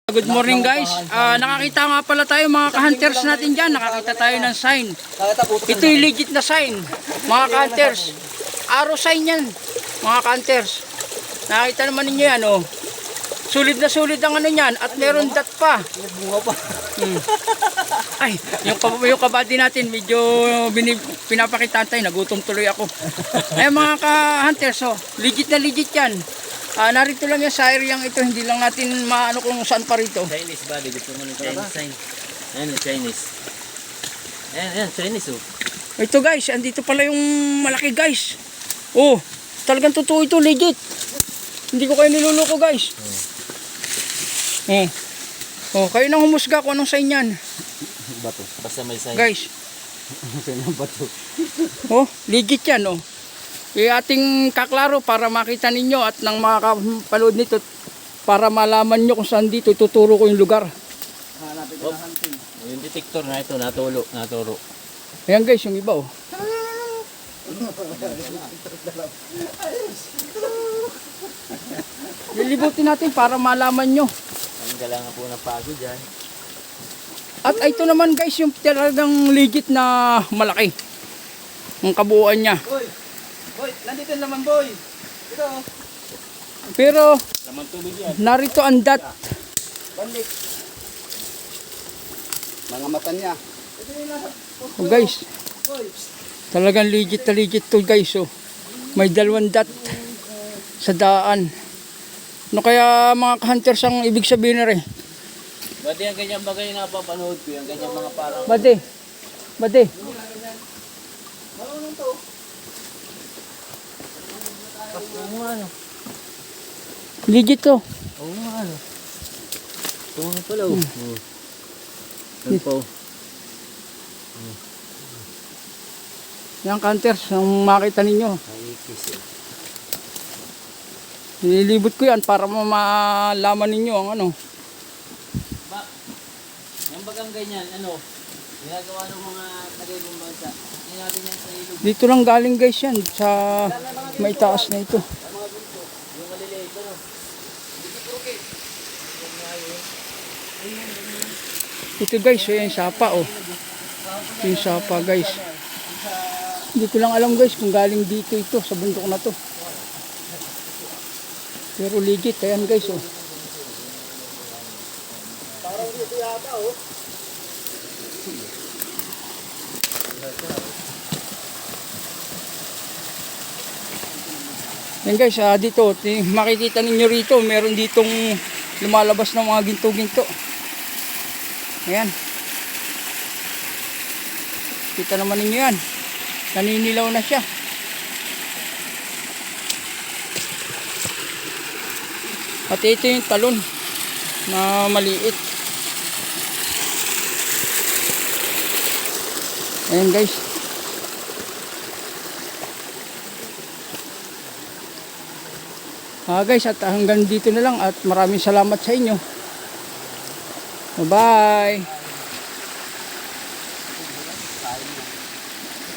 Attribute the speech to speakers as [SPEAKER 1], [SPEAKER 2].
[SPEAKER 1] Good morning guys. Nakakita nga pala tayo mga ka-hunters natin dyan. Nakakita tayo ng sign. Ito yung legit na sign. Mga ka-hunters. Arrow sign yan. Mga ka-hunters. Nakakita naman ninyo yan oh. Sulit na sulit ang ano yan. At meron dot pa. Ay, yung kabady natin medyo pinapakitaan tayo. Nagutom tuloy ako. Ay mga ka-hunters oh. Legit na legit yan. Narito lang yan sa area ito, hindi lang natin maano kung saan pa rito.
[SPEAKER 2] Chinese ba? Gusto mo ng Chinese sign? Ayan, Chinese. Ayan, Chinese oh.
[SPEAKER 1] Ito guys, andito pala yung malaki guys. Oh, talagang totoo ito, legit. Hindi ko kayo niluloko guys. Oh, kayo nang humusga kung anong sign yan.
[SPEAKER 2] Bato, basta may sign.
[SPEAKER 1] Guys.
[SPEAKER 2] Sign ng bato.
[SPEAKER 1] Oh, legit yan oh. Ating kaklaro para makita ninyo at nang makapanood nito para malaman nyo kung saan dito tuturo ko yung lugar.
[SPEAKER 2] Yung detector na ito, naturo.
[SPEAKER 1] Ayan guys, yung iba oh. Lilibutin natin para malaman nyo.
[SPEAKER 2] Ang galangan po ng pagod dyan.
[SPEAKER 1] At ito naman guys, yung talagang legit na malaki. Ang kabuuan niya.
[SPEAKER 3] Boy, nandito naman boy. Ito.
[SPEAKER 1] Pero
[SPEAKER 2] Laman tubig yan.
[SPEAKER 1] narito ang dot.
[SPEAKER 3] Bandik. Mga mata niya.
[SPEAKER 1] Oh, guys. Talagang legit na legit to guys oh. May dalawang dot sa daan. Ano kaya mga hunters ang ibig sabihin na rin?
[SPEAKER 2] Bati ang ganyang bagay na napapanood ko, yung ganyang mga parang...
[SPEAKER 1] Bade.
[SPEAKER 3] Marunong to.
[SPEAKER 2] Oo nga ano.
[SPEAKER 1] Legit to.
[SPEAKER 2] Oo nga ano. Ito nga pala oh. Ito po.
[SPEAKER 1] Yan hunters, ang makita ninyo.
[SPEAKER 2] Ay, kiss eh.
[SPEAKER 1] Nililibot ko yan para malaman ninyo ang ano.
[SPEAKER 2] Ba, yung bagang ganyan, ano, ginagawa ng mga taga-ibang bansa. Sinabi niya sa ilog.
[SPEAKER 1] Dito lang galing guys yan sa may taas na ito.
[SPEAKER 2] Yung maliliit, ano?
[SPEAKER 1] Ito guys, yung sapa oh. Ito yung sapa guys. Hindi ko lang alam guys kung galing dito ito sa bundok na to. Pero legit, ayan guys oh.
[SPEAKER 3] Parang dito yata oh.
[SPEAKER 1] Yan guys, dito, makikita ninyo rito, meron ditong lumalabas ng mga ginto-ginto. Ayan. Kita naman ninyo yan. Naninilaw na siya. At ito yung talon na maliit. Ayan guys. Guys, at hanggang dito na lang at maraming salamat sa inyo. Bye-bye.